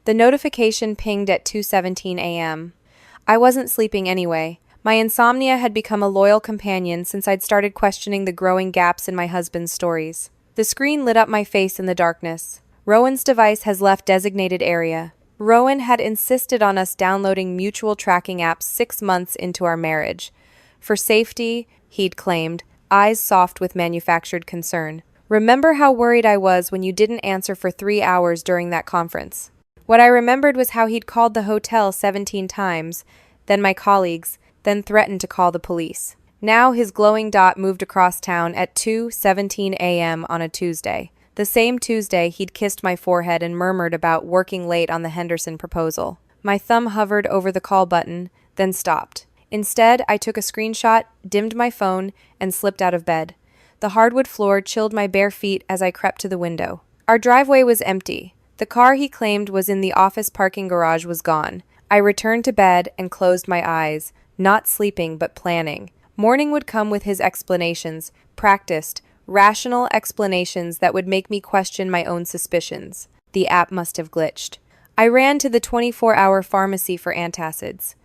The notification pinged at 2:17 a.m. I wasn't sleeping anyway. My insomnia had become a loyal companion since I'd started questioning the growing gaps in my husband's stories. The screen lit up my face in the darkness. Rowan's device has left designated area. Rowan had insisted on us downloading mutual tracking apps 6 months into our marriage. For safety, he'd claimed, eyes soft with manufactured concern. Remember how worried I was when you didn't answer for 3 hours during that conference? What I remembered was how he'd called the hotel 17 times, then my colleagues, then threatened to call the police. Now his glowing dot moved across town at 2:17 a.m. on a Tuesday. The same Tuesday he'd kissed my forehead and murmured about working late on the Henderson proposal. My thumb hovered over the call button, then stopped. Instead, I took a screenshot, dimmed my phone, and slipped out of bed. The hardwood floor chilled my bare feet as I crept to the window. Our driveway was empty. The car he claimed was in the office parking garage was gone. I returned to bed and closed my eyes, not sleeping but planning. Morning would come with his explanations, practiced, rational explanations that would make me question my own suspicions. The app must have glitched. I ran to the 24-hour pharmacy for antacids.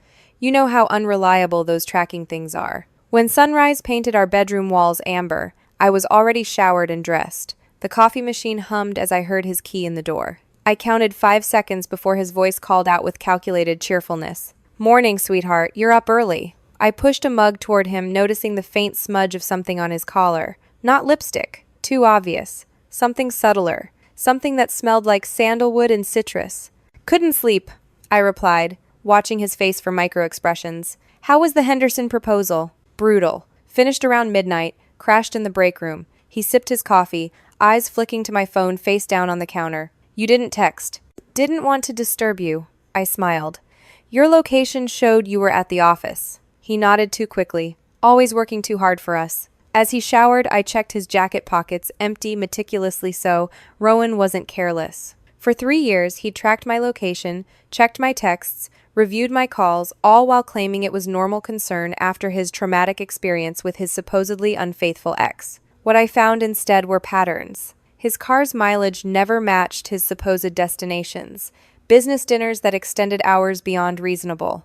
You know how unreliable those tracking things are. When sunrise painted our bedroom walls amber, I was already showered and dressed. The coffee machine hummed as I heard his key in the door. I counted 5 seconds before his voice called out with calculated cheerfulness. "Morning, sweetheart, you're up early." I pushed a mug toward him, noticing the faint smudge of something on his collar. Not lipstick. Too obvious. Something subtler. Something that smelled like sandalwood and citrus. "Couldn't sleep," I replied, watching his face for micro-expressions. "How was the Henderson proposal?" "Brutal. Finished around midnight, crashed in the break room." He sipped his coffee, eyes flicking to my phone face down on the counter. "You didn't text." "Didn't want to disturb you." I smiled. "Your location showed you were at the office." He nodded too quickly. "Always working too hard for us." As he showered, I checked his jacket pockets, empty, meticulously so. Rowan wasn't careless. For 3 years, he'd tracked my location, checked my texts, reviewed my calls, all while claiming it was normal concern after his traumatic experience with his supposedly unfaithful ex. What I found instead were patterns. His car's mileage never matched his supposed destinations. Business dinners that extended hours beyond reasonable.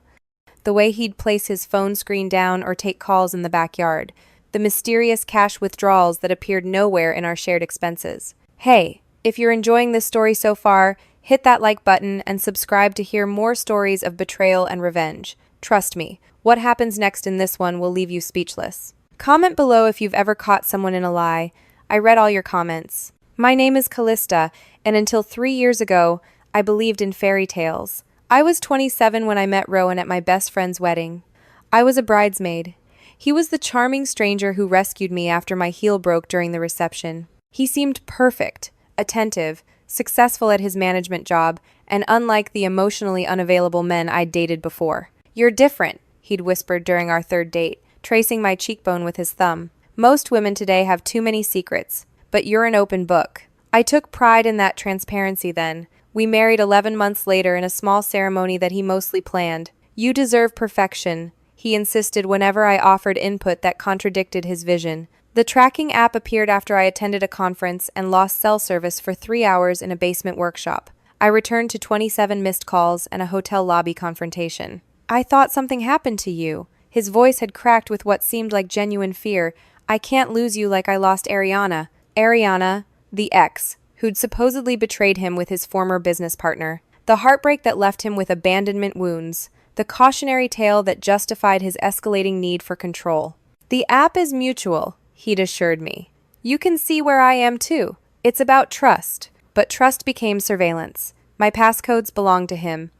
The way he'd place his phone screen down or take calls in the backyard. The mysterious cash withdrawals that appeared nowhere in our shared expenses. Hey, if you're enjoying this story so far, hit that like button and subscribe to hear more stories of betrayal and revenge. Trust me, what happens next in this one will leave you speechless. Comment below if you've ever caught someone in a lie. I read all your comments. My name is Callista, and until 3 years ago, I believed in fairy tales. I was 27 when I met Rowan at my best friend's wedding. I was a bridesmaid. He was the charming stranger who rescued me after my heel broke during the reception. He seemed perfect, attentive, successful at his management job, and unlike the emotionally unavailable men I'd dated before. "You're different," he'd whispered during our third date, tracing my cheekbone with his thumb. "Most women today have too many secrets, but you're an open book." I took pride in that transparency then. We married 11 months later in a small ceremony that he mostly planned. "You deserve perfection," he insisted whenever I offered input that contradicted his vision. The tracking app appeared after I attended a conference and lost cell service for 3 hours in a basement workshop. I returned to 27 missed calls and a hotel lobby confrontation. "I thought something happened to you." His voice had cracked with what seemed like genuine fear. "I can't lose you like I lost Ariana." Ariana, the ex, who'd supposedly betrayed him with his former business partner. The heartbreak that left him with abandonment wounds. The cautionary tale that justified his escalating need for control. "The app is mutual," he'd assured me. "You can see where I am too. It's about trust." But trust became surveillance. My passcodes belonged to him.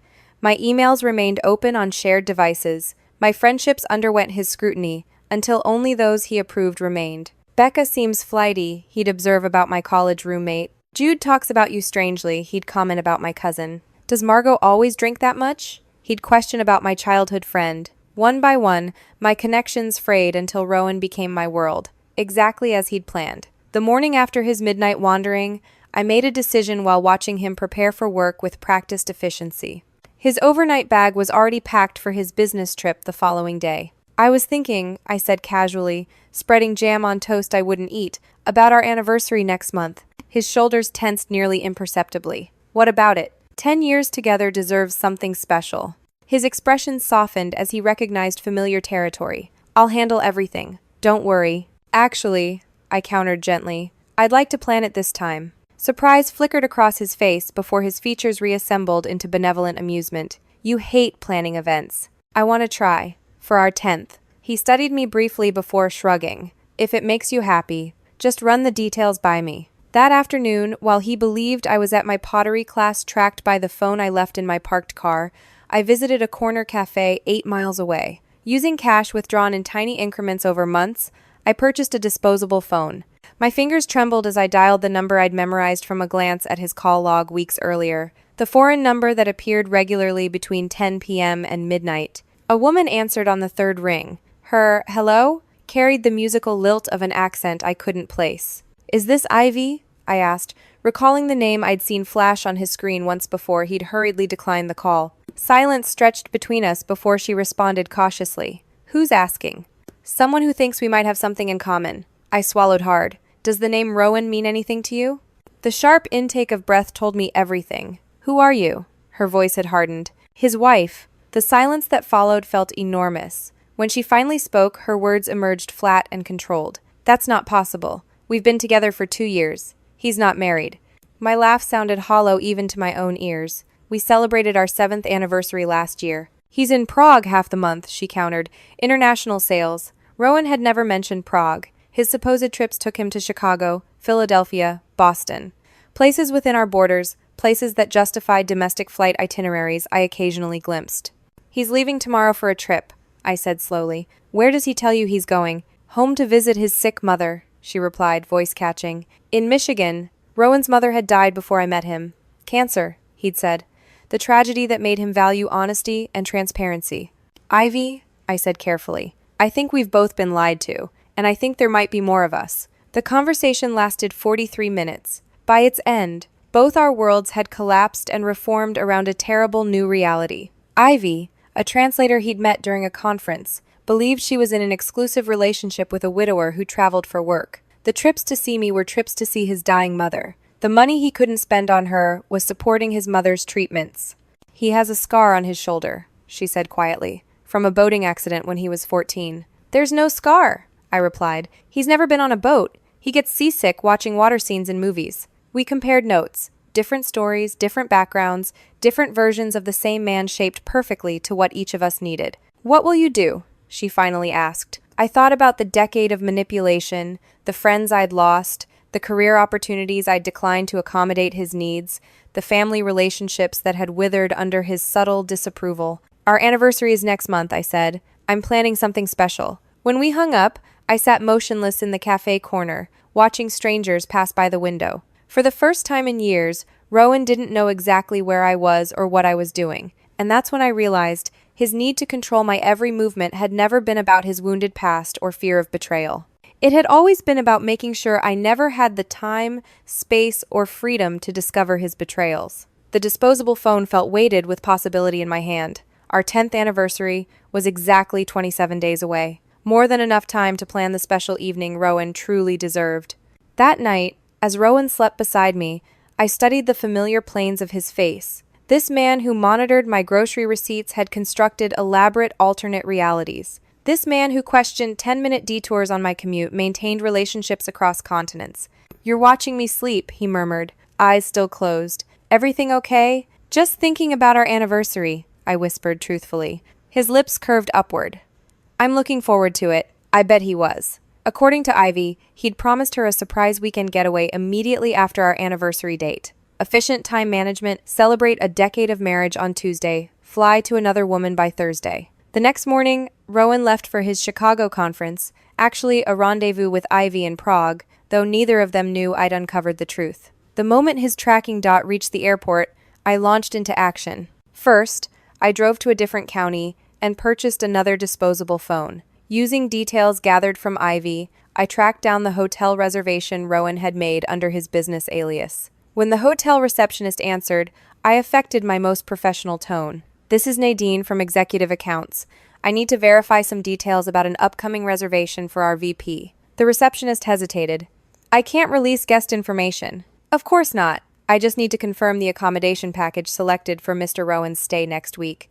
My emails remained open on shared devices. My friendships underwent his scrutiny, until only those he approved remained. "Becca seems flighty," he'd observe about my college roommate. "Jude talks about you strangely," he'd comment about my cousin. "Does Margot always drink that much?" He'd question about my childhood friend. One by one, my connections frayed until Rowan became my world, exactly as he'd planned. The morning after his midnight wandering, I made a decision while watching him prepare for work with practiced efficiency. His overnight bag was already packed for his business trip the following day. "I was thinking," I said casually, spreading jam on toast I wouldn't eat, "about our anniversary next month." His shoulders tensed nearly imperceptibly. "What about it?" 10 years together deserves something special. His expression softened as he recognized familiar territory. I'll handle everything. Don't worry. Actually, I countered gently, I'd like to plan it this time. Surprise flickered across his face before his features reassembled into benevolent amusement. You hate planning events. I want to try. For our 10th. He studied me briefly before shrugging. If it makes you happy, just run the details by me. That afternoon, while he believed I was at my pottery class tracked by the phone I left in my parked car, I visited a corner cafe 8 miles away. Using cash withdrawn in tiny increments over months, I purchased a disposable phone. My fingers trembled as I dialed the number I'd memorized from a glance at his call log weeks earlier, the foreign number that appeared regularly between 10 p.m. and midnight. A woman answered on the third ring. Her hello carried the musical lilt of an accent I couldn't place. Is this Ivy? I asked, recalling the name I'd seen flash on his screen once before he'd hurriedly declined the call. Silence stretched between us before she responded cautiously. Who's asking? Someone who thinks we might have something in common. I swallowed hard. Does the name Rowan mean anything to you? The sharp intake of breath told me everything. Who are you? Her voice had hardened. His wife. The silence that followed felt enormous. When she finally spoke, her words emerged flat and controlled. That's not possible. We've been together for 2 years. He's not married. My laugh sounded hollow even to my own ears. We celebrated our 7th anniversary last year. He's in Prague half the month, she countered. International sales. Rowan had never mentioned Prague. His supposed trips took him to Chicago, Philadelphia, Boston. Places within our borders, places that justified domestic flight itineraries I occasionally glimpsed. He's leaving tomorrow for a trip, I said slowly. Where does he tell you he's going? Home to visit his sick mother, she replied, voice catching. In Michigan. Rowan's mother had died before I met him. Cancer, he'd said. The tragedy that made him value honesty and transparency. Ivy, I said carefully, I think we've both been lied to, and I think there might be more of us. The conversation lasted 43 minutes. By its end, both our worlds had collapsed and reformed around a terrible new reality. Ivy, a translator he'd met during a conference, believed she was in an exclusive relationship with a widower who traveled for work. The trips to see me were trips to see his dying mother. The money he couldn't spend on her was supporting his mother's treatments. He has a scar on his shoulder, she said quietly, from a boating accident when he was 14. There's no scar, I replied. He's never been on a boat. He gets seasick watching water scenes in movies. We compared notes. Different stories, different backgrounds, different versions of the same man shaped perfectly to what each of us needed. What will you do? She finally asked. I thought about the decade of manipulation, the friends I'd lost, the career opportunities I'd declined to accommodate his needs, the family relationships that had withered under his subtle disapproval. Our anniversary is next month, I said. I'm planning something special. When we hung up, I sat motionless in the cafe corner, watching strangers pass by the window. For the first time in years, Rowan didn't know exactly where I was or what I was doing, and that's when I realized his need to control my every movement had never been about his wounded past or fear of betrayal. It had always been about making sure I never had the time, space, or freedom to discover his betrayals. The disposable phone felt weighted with possibility in my hand. Our 10th anniversary was exactly 27 days away. More than enough time to plan the special evening Rowan truly deserved. That night, as Rowan slept beside me, I studied the familiar planes of his face. This man who monitored my grocery receipts had constructed elaborate alternate realities. This man who questioned 10-minute detours on my commute maintained relationships across continents. You're watching me sleep, he murmured, eyes still closed. Everything okay? Just thinking about our anniversary, I whispered truthfully. His lips curved upward. I'm looking forward to it. I bet he was. According to Ivy, he'd promised her a surprise weekend getaway immediately after our anniversary date. Efficient time management, celebrate a decade of marriage on Tuesday, fly to another woman by Thursday. The next morning, Rowan left for his Chicago conference, actually a rendezvous with Ivy in Prague, though neither of them knew I'd uncovered the truth. The moment his tracking dot reached the airport, I launched into action. First, I drove to a different county and purchased another disposable phone. Using details gathered from Ivy, I tracked down the hotel reservation Rowan had made under his business alias. When the hotel receptionist answered, I affected my most professional tone. This is Nadine from Executive Accounts. I need to verify some details about an upcoming reservation for our VP. The receptionist hesitated. I can't release guest information. Of course not. I just need to confirm the accommodation package selected for Mr. Rowan's stay next week.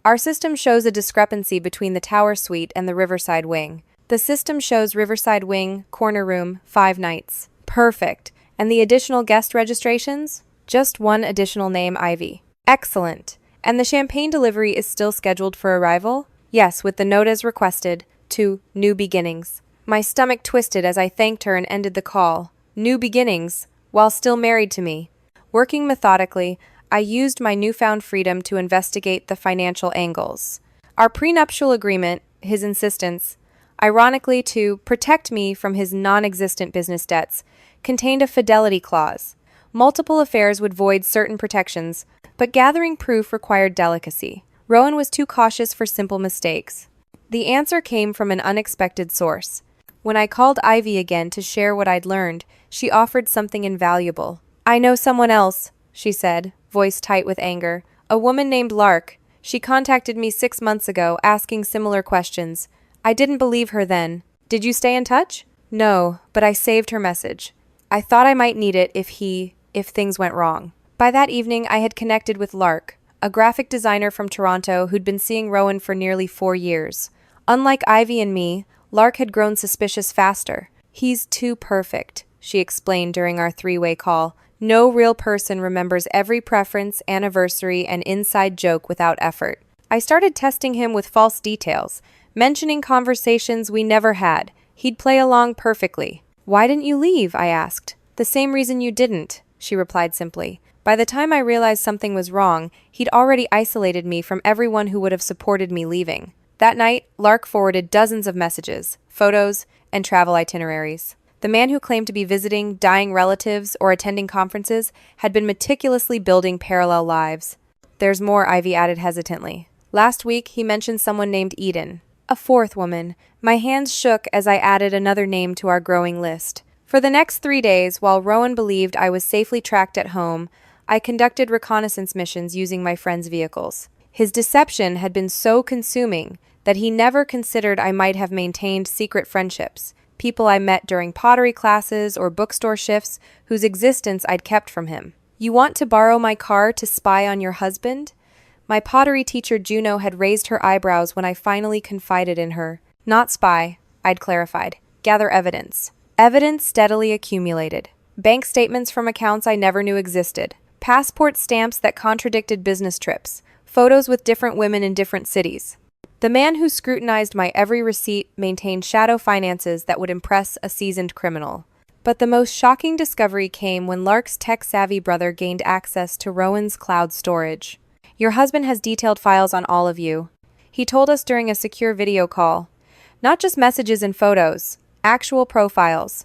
Our system shows a discrepancy between the Tower Suite and the Riverside Wing. The system shows Riverside Wing, corner room, 5 nights. Perfect. And the additional guest registrations? Just one additional name, Ivy. Excellent. And the champagne delivery is still scheduled for arrival? Yes, with the note as requested, to New Beginnings. My stomach twisted as I thanked her and ended the call. New beginnings, while still married to me. Working methodically, I used my newfound freedom to investigate the financial angles. Our prenuptial agreement, his insistence, ironically to protect me from his non-existent business debts, contained a fidelity clause. Multiple affairs would void certain protections, but gathering proof required delicacy. Rowan was too cautious for simple mistakes. The answer came from an unexpected source. When I called Ivy again to share what I'd learned, she offered something invaluable. "I know someone else," she said, voice tight with anger. "A woman named Lark. She contacted me 6 months ago, asking similar questions. I didn't believe her then. Did you stay in touch?" "No, but I saved her message. I thought I might need it if things went wrong." By that evening, I had connected with Lark, a graphic designer from Toronto who'd been seeing Rowan for nearly 4 years. Unlike Ivy and me, Lark had grown suspicious faster. "He's too perfect," she explained during our 3-way call. "No real person remembers every preference, anniversary, and inside joke without effort." I started testing him with false details, mentioning conversations we never had. He'd play along perfectly. "Why didn't you leave?" I asked. "The same reason you didn't," she replied simply. By the time I realized something was wrong, he'd already isolated me from everyone who would have supported me leaving. That night, Lark forwarded dozens of messages, photos, and travel itineraries. The man who claimed to be visiting dying relatives or attending conferences had been meticulously building parallel lives. "There's more," Ivy added hesitantly. "Last week, he mentioned someone named Eden. A 4th woman." My hands shook as I added another name to our growing list. For the next 3 days, while Rowan believed I was safely tracked at home, I conducted reconnaissance missions using my friend's vehicles. His deception had been so consuming that he never considered I might have maintained secret friendships, people I met during pottery classes or bookstore shifts whose existence I'd kept from him. "You want to borrow my car to spy on your husband?" My pottery teacher Juno had raised her eyebrows when I finally confided in her. "Not spy," I'd clarified. "Gather evidence." Evidence steadily accumulated. Bank statements from accounts I never knew existed. Passport stamps that contradicted business trips. Photos with different women in different cities. The man who scrutinized my every receipt maintained shadow finances that would impress a seasoned criminal. But the most shocking discovery came when Lark's tech-savvy brother gained access to Rowan's cloud storage. "Your husband has detailed files on all of you," he told us during a secure video call. "Not just messages and photos, actual profiles.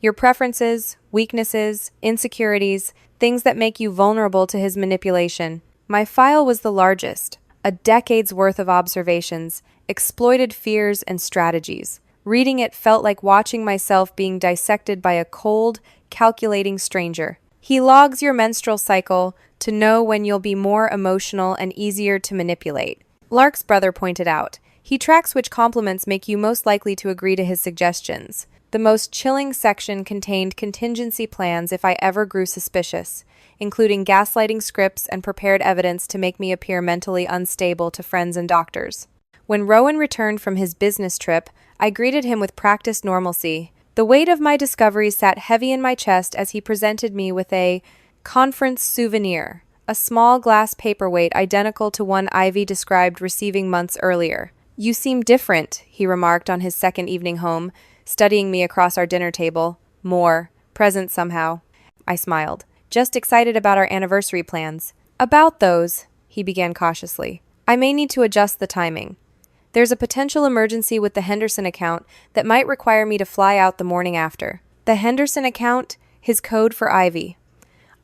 Your preferences, weaknesses, insecurities, things that make you vulnerable to his manipulation." My file was the largest. A decade's worth of observations, exploited fears and strategies. Reading it felt like watching myself being dissected by a cold, calculating stranger. "He logs your menstrual cycle to know when you'll be more emotional and easier to manipulate," Lark's brother pointed out. "He tracks which compliments make you most likely to agree to his suggestions." The most chilling section contained contingency plans if I ever grew suspicious, including gaslighting scripts and prepared evidence to make me appear mentally unstable to friends and doctors. When Rowan returned from his business trip, I greeted him with practiced normalcy. The weight of my discoveries sat heavy in my chest as he presented me with a conference souvenir, a small glass paperweight identical to one Ivy described receiving months earlier. "You seem different," he remarked on his second evening home, studying me across our dinner table. "More present somehow." I smiled. "Just excited about our anniversary plans." "About those," he began cautiously, "I may need to adjust the timing. There's a potential emergency with the Henderson account that might require me to fly out the morning after." The Henderson account, his code for Ivy.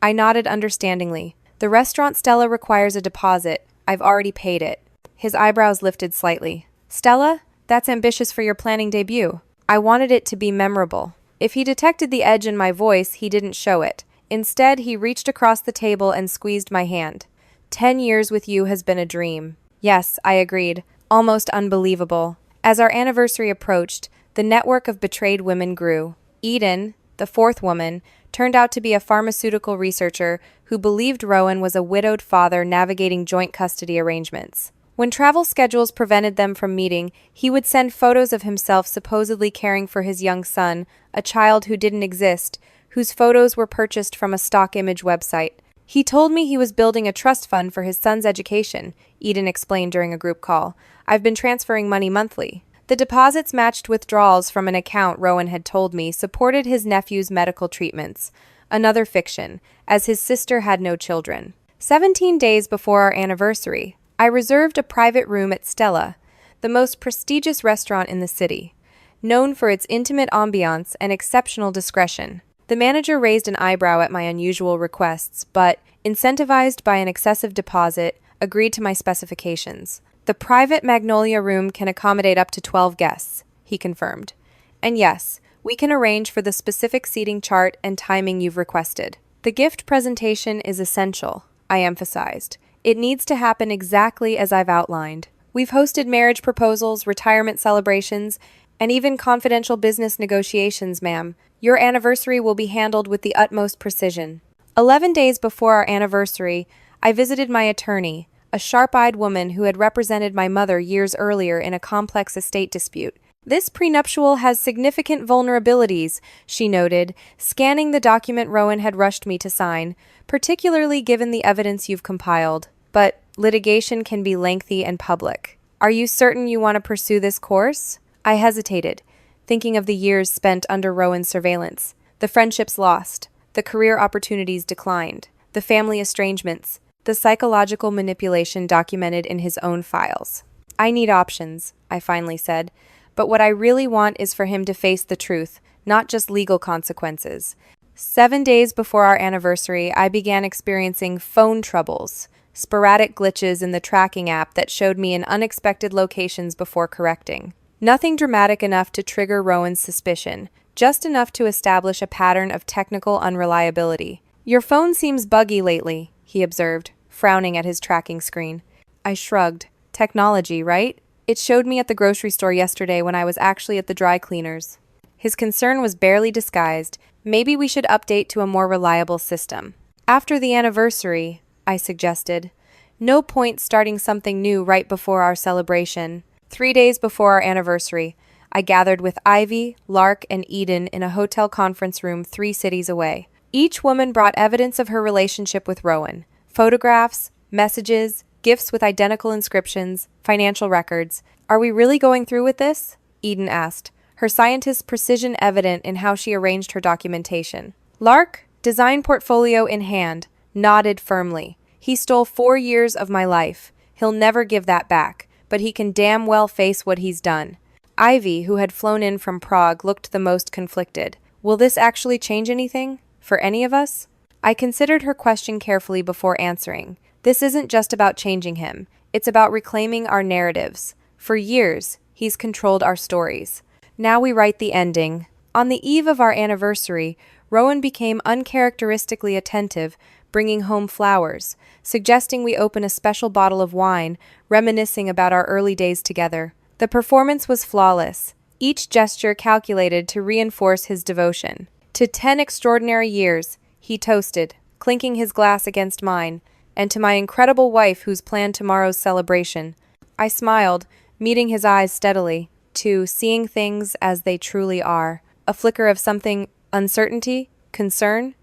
I nodded understandingly. "The restaurant Stella requires a deposit. I've already paid it." His eyebrows lifted slightly. "Stella? That's ambitious for your planning debut." I wanted it to be memorable. If he detected the edge in my voice, he didn't show it. Instead, he reached across the table and squeezed my hand. 10 years with you has been a dream." "Yes," I agreed. "Almost unbelievable." As our anniversary approached, the network of betrayed women grew. Eden, the 4th woman, turned out to be a pharmaceutical researcher who believed Rowan was a widowed father navigating joint custody arrangements. When travel schedules prevented them from meeting, he would send photos of himself supposedly caring for his young son, a child who didn't exist, whose photos were purchased from a stock image website. He told me he was building a trust fund for his son's education, Eden explained during a group call. I've been transferring money monthly. The deposits matched withdrawals from an account Rowan had told me supported his nephew's medical treatments. Another fiction, as his sister had no children. 17 days before our anniversary, I reserved a private room at Stella, the most prestigious restaurant in the city, known for its intimate ambiance and exceptional discretion. The manager raised an eyebrow at my unusual requests, but, incentivized by an excessive deposit, agreed to my specifications. The private Magnolia room can accommodate up to 12 guests, he confirmed. And yes, we can arrange for the specific seating chart and timing you've requested. The gift presentation is essential, I emphasized. It needs to happen exactly as I've outlined. We've hosted marriage proposals, retirement celebrations, and even confidential business negotiations, ma'am. Your anniversary will be handled with the utmost precision. 11 days before our anniversary, I visited my attorney, a sharp-eyed woman who had represented my mother years earlier in a complex estate dispute. This prenuptial has significant vulnerabilities, she noted, scanning the document Rowan had rushed me to sign, particularly given the evidence you've compiled. But litigation can be lengthy and public. Are you certain you want to pursue this course? I hesitated, thinking of the years spent under Rowan's surveillance, the friendships lost, the career opportunities declined, the family estrangements, the psychological manipulation documented in his own files. I need options, I finally said, but what I really want is for him to face the truth, not just legal consequences. 7 days before our anniversary, I began experiencing phone troubles, sporadic glitches in the tracking app that showed me in unexpected locations before correcting. Nothing dramatic enough to trigger Rowan's suspicion, just enough to establish a pattern of technical unreliability. Your phone seems buggy lately, he observed, frowning at his tracking screen. I shrugged. Technology, right? It showed me at the grocery store yesterday when I was actually at the dry cleaners. His concern was barely disguised. Maybe we should update to a more reliable system. After the anniversary, I suggested. No point starting something new right before our celebration. 3 days before our anniversary, I gathered with Ivy, Lark, and Eden in a hotel conference room 3 cities away. Each woman brought evidence of her relationship with Rowan. Photographs, messages, gifts with identical inscriptions, financial records. Are we really going through with this? Eden asked, her scientist's precision evident in how she arranged her documentation. Lark, design portfolio in hand, nodded firmly. He stole 4 years of my life. He'll never give that back, but he can damn well face what he's done. Ivy, who had flown in from Prague, looked the most conflicted. Will this actually change anything? For any of us? I considered her question carefully before answering. This isn't just about changing him. It's about reclaiming our narratives. For years, he's controlled our stories. Now we write the ending. On the eve of our anniversary, Rowan became uncharacteristically attentive, bringing home flowers, suggesting we open a special bottle of wine, reminiscing about our early days together. The performance was flawless, each gesture calculated to reinforce his devotion. To 10 extraordinary years, he toasted, clinking his glass against mine, and to my incredible wife who's planned tomorrow's celebration. I smiled, meeting his eyes steadily, to seeing things as they truly are. A flicker of something, uncertainty, concern,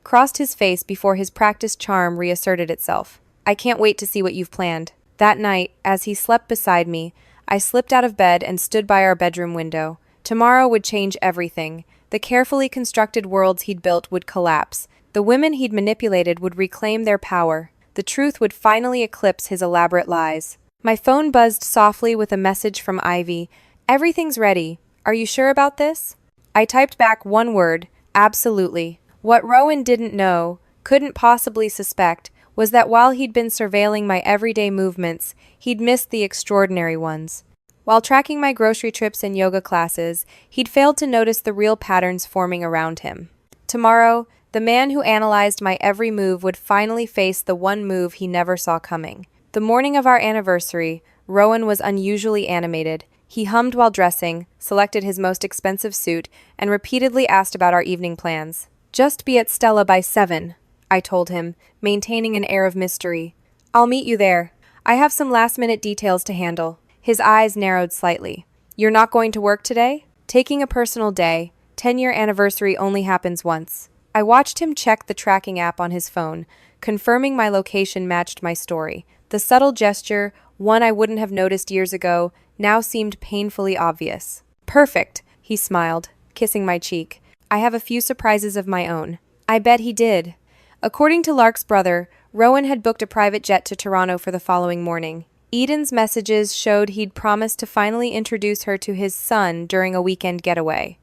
crossed his face before his practiced charm reasserted itself. I can't wait to see what you've planned. That night, as he slept beside me, I slipped out of bed and stood by our bedroom window. Tomorrow would change everything. The carefully constructed worlds he'd built would collapse. The women he'd manipulated would reclaim their power. The truth would finally eclipse his elaborate lies. My phone buzzed softly with a message from Ivy. Everything's ready. Are you sure about this? I typed back one word, absolutely. What Rowan didn't know, couldn't possibly suspect, was that while he'd been surveilling my everyday movements, he'd missed the extraordinary ones. While tracking my grocery trips and yoga classes, he'd failed to notice the real patterns forming around him. Tomorrow, the man who analyzed my every move would finally face the one move he never saw coming. The morning of our anniversary, Rowan was unusually animated. He hummed while dressing, selected his most expensive suit, and repeatedly asked about our evening plans. Just be at Stella by 7, I told him, maintaining an air of mystery. I'll meet you there. I have some last-minute details to handle. His eyes narrowed slightly. You're not going to work today? Taking a personal day. 10-year anniversary only happens once. I watched him check the tracking app on his phone, confirming my location matched my story. The subtle gesture, one I wouldn't have noticed years ago, now seemed painfully obvious. Perfect, he smiled, kissing my cheek. I have a few surprises of my own. I bet he did. According to Lark's brother, Rowan had booked a private jet to Toronto for the following morning. Eden's messages showed he'd promised to finally introduce her to his son during a weekend getaway.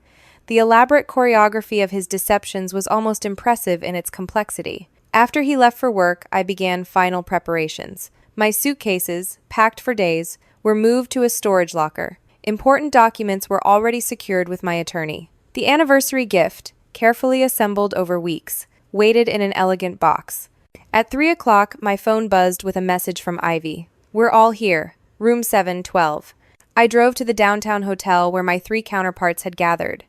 The elaborate choreography of his deceptions was almost impressive in its complexity. After he left for work, I began final preparations. My suitcases, packed for days, were moved to a storage locker. Important documents were already secured with my attorney. The anniversary gift, carefully assembled over weeks, waited in an elegant box. At 3 o'clock, my phone buzzed with a message from Ivy. We're all here. Room 712. I drove to the downtown hotel where my 3 counterparts had gathered.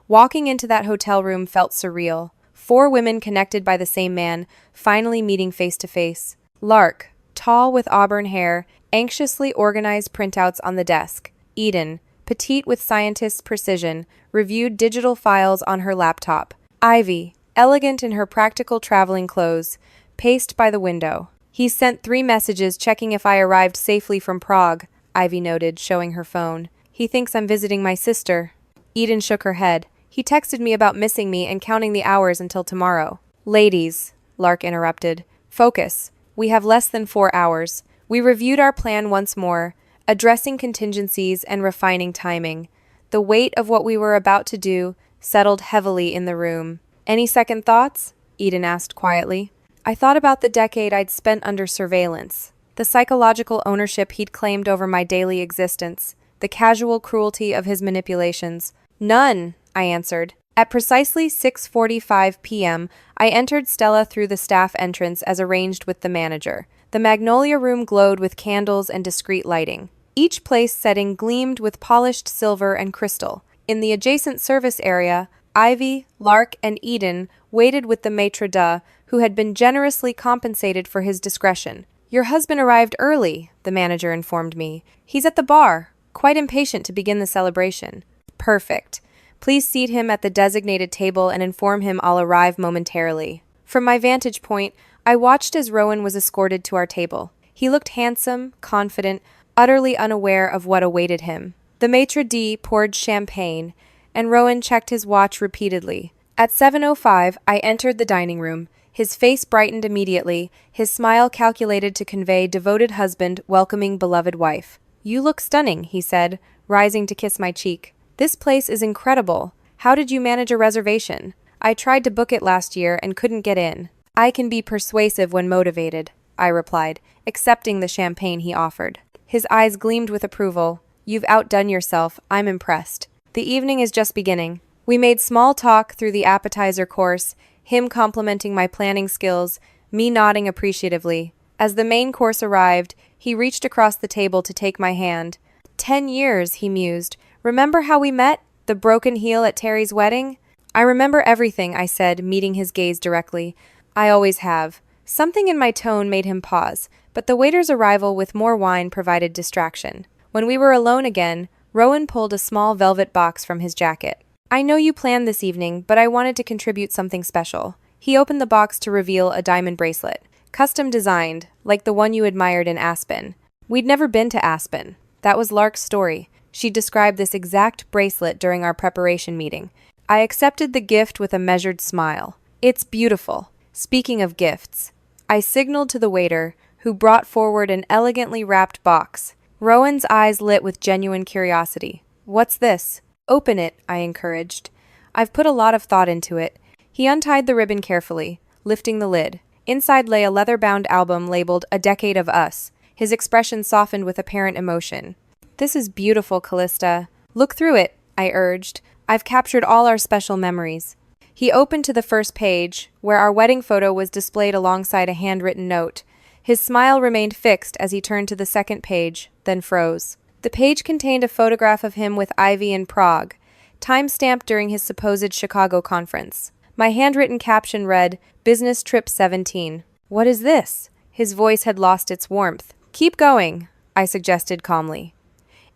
Walking into that hotel room felt surreal. 4 women connected by the same man, finally meeting face to face. Lark, tall with auburn hair, anxiously organized printouts on the desk. Eden, petite with scientist's precision, reviewed digital files on her laptop. Ivy, elegant in her practical traveling clothes, paced by the window. He sent 3 messages checking if I arrived safely from Prague, Ivy noted, showing her phone. He thinks I'm visiting my sister. Eden shook her head. He texted me about missing me and counting the hours until tomorrow. Ladies, Lark interrupted. Focus. We have less than 4 hours. We reviewed our plan once more, addressing contingencies and refining timing. The weight of what we were about to do settled heavily in the room. Any second thoughts? Eden asked quietly. I thought about the decade I'd spent under surveillance, the psychological ownership he'd claimed over my daily existence, the casual cruelty of his manipulations. None, I answered. At precisely 6:45 p.m., I entered Stella through the staff entrance as arranged with the manager. The Magnolia Room glowed with candles and discreet lighting. Each place setting gleamed with polished silver and crystal. In the adjacent service area, Ivy, Lark, and Eden waited with the maitre d', who had been generously compensated for his discretion. Your husband arrived early, the manager informed me. He's at the bar, quite impatient to begin the celebration. Perfect. Please seat him at the designated table and inform him I'll arrive momentarily. From my vantage point, I watched as Rowan was escorted to our table. He looked handsome, confident, utterly unaware of what awaited him. The maitre d' poured champagne, and Rowan checked his watch repeatedly. At 7:05, I entered the dining room. His face brightened immediately, his smile calculated to convey devoted husband welcoming beloved wife. You look stunning, he said, rising to kiss my cheek. This place is incredible. How did you manage a reservation? I tried to book it last year and couldn't get in. I can be persuasive when motivated, I replied, accepting the champagne he offered. His eyes gleamed with approval. You've outdone yourself. I'm impressed. The evening is just beginning. We made small talk through the appetizer course, him complimenting my planning skills, me nodding appreciatively. As the main course arrived, he reached across the table to take my hand. 10 years, he mused. Remember how we met? The broken heel at Terry's wedding? I remember everything, I said, meeting his gaze directly. I always have. Something in my tone made him pause, but the waiter's arrival with more wine provided distraction. When we were alone again, Rowan pulled a small velvet box from his jacket. I know you planned this evening, but I wanted to contribute something special. He opened the box to reveal a diamond bracelet, custom designed, like the one you admired in Aspen. We'd never been to Aspen. That was Lark's story. She described this exact bracelet during our preparation meeting. I accepted the gift with a measured smile. It's beautiful. Speaking of gifts, I signaled to the waiter, who brought forward an elegantly wrapped box. Rowan's eyes lit with genuine curiosity. What's this? Open it, I encouraged. I've put a lot of thought into it. He untied the ribbon carefully, lifting the lid. Inside lay a leather-bound album labeled A Decade of Us. His expression softened with apparent emotion. This is beautiful, Callista. Look through it, I urged. I've captured all our special memories. He opened to the first page, where our wedding photo was displayed alongside a handwritten note. His smile remained fixed as he turned to the second page, then froze. The page contained a photograph of him with Ivy in Prague, time-stamped during his supposed Chicago conference. My handwritten caption read, Business Trip 17. What is this? His voice had lost its warmth. Keep going, I suggested calmly.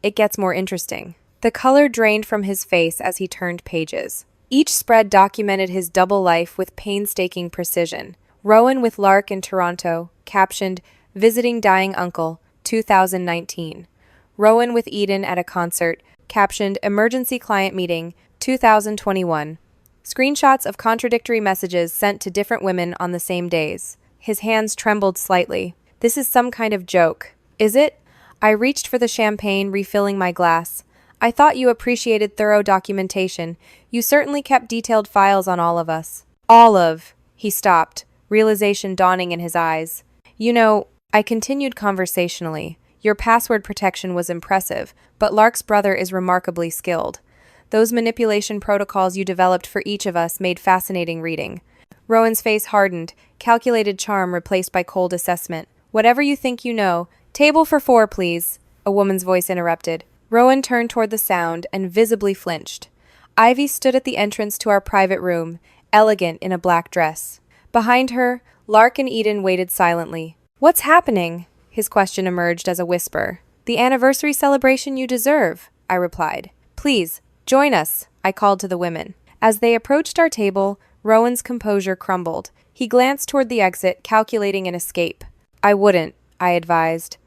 It gets more interesting. The color drained from his face as he turned pages. Each spread documented his double life with painstaking precision. Rowan with Lark in Toronto, captioned, Visiting Dying Uncle, 2019. Rowan with Eden at a concert, captioned, Emergency Client Meeting, 2021. Screenshots of contradictory messages sent to different women on the same days. His hands trembled slightly. This is some kind of joke. Is it? I reached for the champagne, refilling my glass. I thought you appreciated thorough documentation. You certainly kept detailed files on all of us. All of. He stopped, realization dawning in his eyes. You know, I continued conversationally. Your password protection was impressive, but Lark's brother is remarkably skilled. Those manipulation protocols you developed for each of us made fascinating reading. Rowan's face hardened, calculated charm replaced by cold assessment. Whatever you think you know. Table for 4, please, a woman's voice interrupted. Rowan turned toward the sound and visibly flinched. Ivy stood at the entrance to our private room, elegant in a black dress. Behind her, Lark and Eden waited silently. What's happening? His question emerged as a whisper. The anniversary celebration you deserve, I replied. Please, join us, I called to the women. As they approached our table, Rowan's composure crumbled. He glanced toward the exit, calculating an escape. I wouldn't, I advised.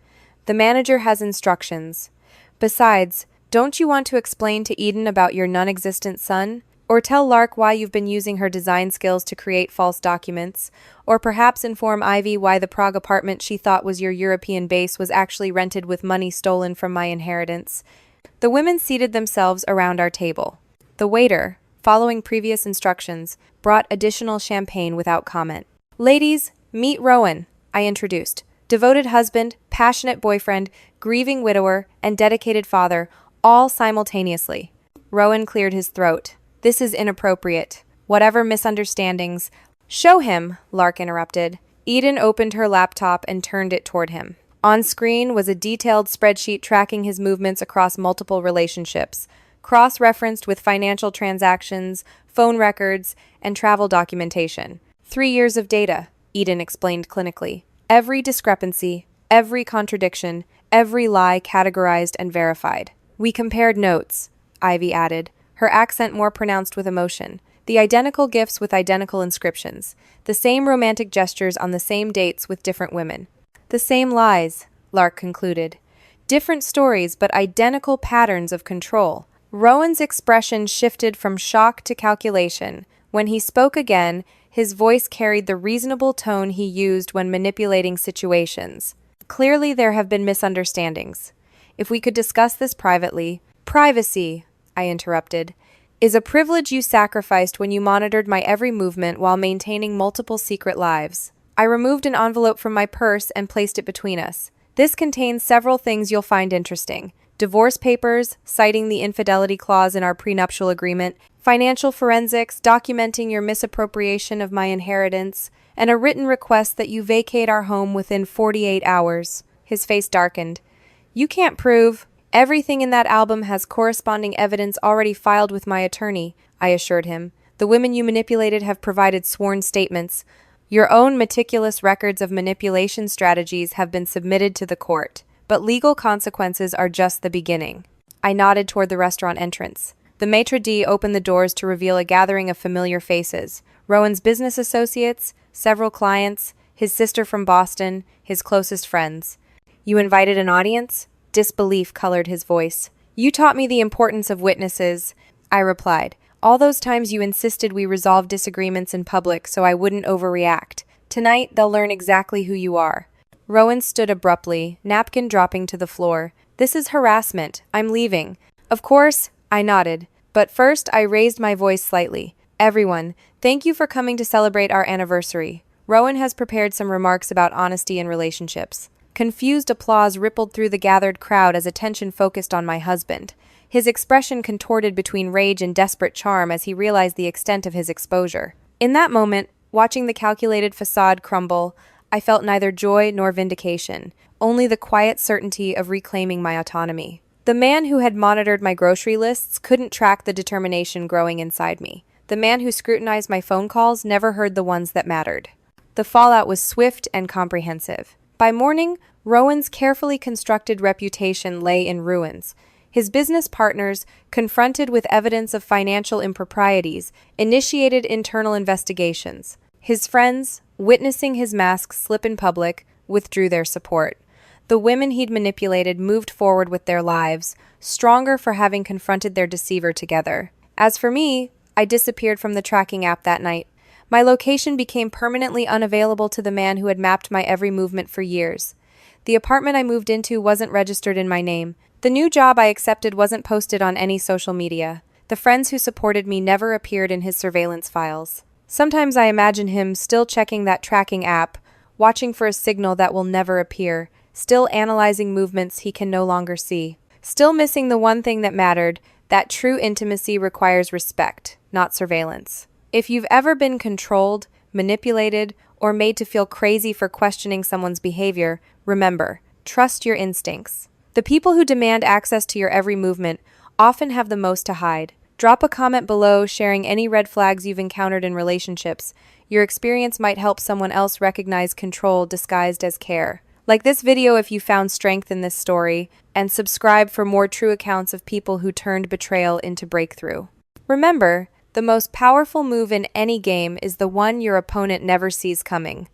The manager has instructions. Besides, don't you want to explain to Eden about your non-existent son? Or tell Lark why you've been using her design skills to create false documents? Or perhaps inform Ivy why the Prague apartment she thought was your European base was actually rented with money stolen from my inheritance? The women seated themselves around our table. The waiter, following previous instructions, brought additional champagne without comment. Ladies, meet Rowan, I introduced. Devoted husband, passionate boyfriend, grieving widower, and dedicated father, all simultaneously. Rowan cleared his throat. This is inappropriate. Whatever misunderstandings. Show him, Lark interrupted. Eden opened her laptop and turned it toward him. On screen was a detailed spreadsheet tracking his movements across multiple relationships, cross-referenced with financial transactions, phone records, and travel documentation. 3 years of data, Eden explained clinically. Every discrepancy, every contradiction, every lie categorized and verified. We compared notes, Ivy added, her accent more pronounced with emotion. The identical gifts with identical inscriptions. The same romantic gestures on the same dates with different women. The same lies, Lark concluded. Different stories, but identical patterns of control. Rowan's expression shifted from shock to calculation. When he spoke again, his voice carried the reasonable tone he used when manipulating situations. Clearly, there have been misunderstandings. If we could discuss this privately. Privacy, I interrupted, is a privilege you sacrificed when you monitored my every movement while maintaining multiple secret lives. I removed an envelope from my purse and placed it between us. This contains several things you'll find interesting. Divorce papers, citing the infidelity clause in our prenuptial agreement, financial forensics, documenting your misappropriation of my inheritance, and a written request that you vacate our home within 48 hours. His face darkened. You can't prove. Everything in that album has corresponding evidence already filed with my attorney, I assured him. The women you manipulated have provided sworn statements. Your own meticulous records of manipulation strategies have been submitted to the court. But legal consequences are just the beginning. I nodded toward the restaurant entrance. The maitre d' opened the doors to reveal a gathering of familiar faces. Rowan's business associates, several clients, his sister from Boston, his closest friends. You invited an audience? Disbelief colored his voice. You taught me the importance of witnesses, I replied. All those times you insisted we resolve disagreements in public so I wouldn't overreact. Tonight, they'll learn exactly who you are. Rowan stood abruptly, napkin dropping to the floor. This is harassment. I'm leaving. Of course, I nodded. But first, I raised my voice slightly. Everyone, thank you for coming to celebrate our anniversary. Rowan has prepared some remarks about honesty in relationships. Confused applause rippled through the gathered crowd as attention focused on my husband. His expression contorted between rage and desperate charm as he realized the extent of his exposure. In that moment, watching the calculated facade crumble, I felt neither joy nor vindication, only the quiet certainty of reclaiming my autonomy. The man who had monitored my grocery lists couldn't track the determination growing inside me. The man who scrutinized my phone calls never heard the ones that mattered. The fallout was swift and comprehensive. By morning, Rowan's carefully constructed reputation lay in ruins. His business partners, confronted with evidence of financial improprieties, initiated internal investigations. His friends, witnessing his mask slip in public, withdrew their support. The women he'd manipulated moved forward with their lives, stronger for having confronted their deceiver together. As for me, I disappeared from the tracking app that night. My location became permanently unavailable to the man who had mapped my every movement for years. The apartment I moved into wasn't registered in my name. The new job I accepted wasn't posted on any social media. The friends who supported me never appeared in his surveillance files. Sometimes I imagine him still checking that tracking app, watching for a signal that will never appear, still analyzing movements he can no longer see, still missing the one thing that mattered, that true intimacy requires respect, not surveillance. If you've ever been controlled, manipulated, or made to feel crazy for questioning someone's behavior, remember, trust your instincts. The people who demand access to your every movement often have the most to hide. Drop a comment below sharing any red flags you've encountered in relationships. Your experience might help someone else recognize control disguised as care. Like this video if you found strength in this story, and subscribe for more true accounts of people who turned betrayal into breakthrough. Remember, the most powerful move in any game is the one your opponent never sees coming.